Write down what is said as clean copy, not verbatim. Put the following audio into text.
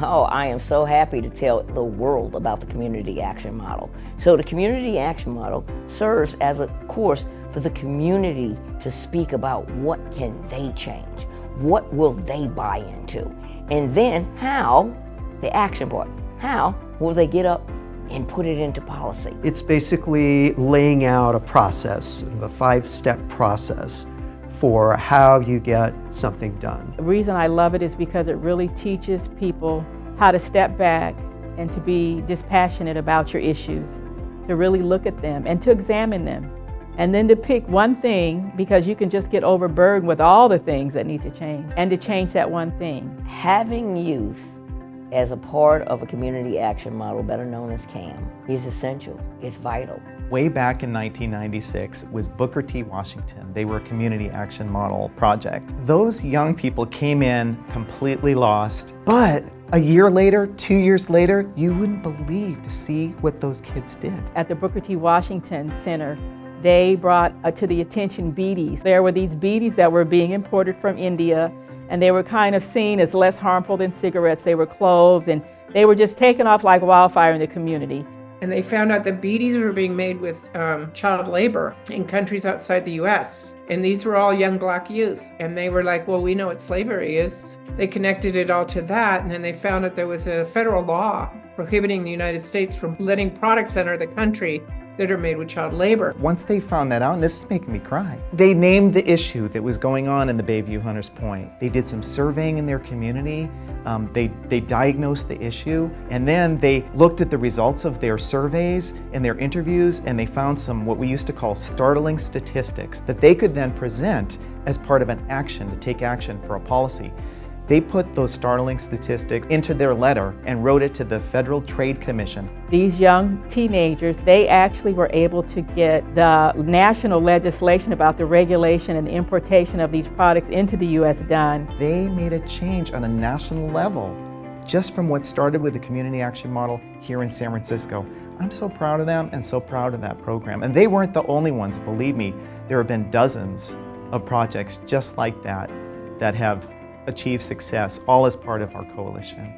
Oh, I am so happy to tell the world about the Community Action Model. So the Community Action Model serves as a course for the community to speak about what can they change, what will they buy into, and then how, the action part, how will they get up and put it into policy. It's basically laying out a process, a 5-step process for how you get something done. The reason I love it is because it really teaches people how to step back and to be dispassionate about your issues, to really look at them and to examine them, and then to pick one thing, because you can just get overburdened with all the things that need to change, and to change that one thing. Having youth as a part of a community action model, better known as CAM, is essential, it's vital. Way back in 1996 was Booker T. Washington. They were a community action model project. Those young people came in completely lost, but a year later, 2 years later, you wouldn't believe to see what those kids did. At the Booker T. Washington Center, they brought to the attention beaties. There were these beaties that were being imported from India, and they were kind of seen as less harmful than cigarettes. They were cloves, and they were just taken off like wildfire in the community. And they found out that beaties were being made with child labor in countries outside the US. And these were all young black youth. And they were like, well, we know what slavery is. They connected it all to that. And then they found that there was a federal law prohibiting the United States from letting products enter the country that are made with child labor. Once they found that out, and this is making me cry, they named the issue that was going on in the Bayview Hunters Point. They did some surveying in their community. They diagnosed the issue, and then they looked at the results of their surveys and their interviews, and they found some what we used to call startling statistics that they could then present as part of an action, to take action for a policy. They put those startling statistics into their letter and wrote it to the Federal Trade Commission. These young teenagers, they actually were able to get the national legislation about the regulation and the importation of these products into the U.S. done. They made a change on a national level just from what started with the Community Action Model here in San Francisco. I'm so proud of them and so proud of that program. And they weren't the only ones, believe me. There have been dozens of projects just like that that have achieved success, all as part of our coalition.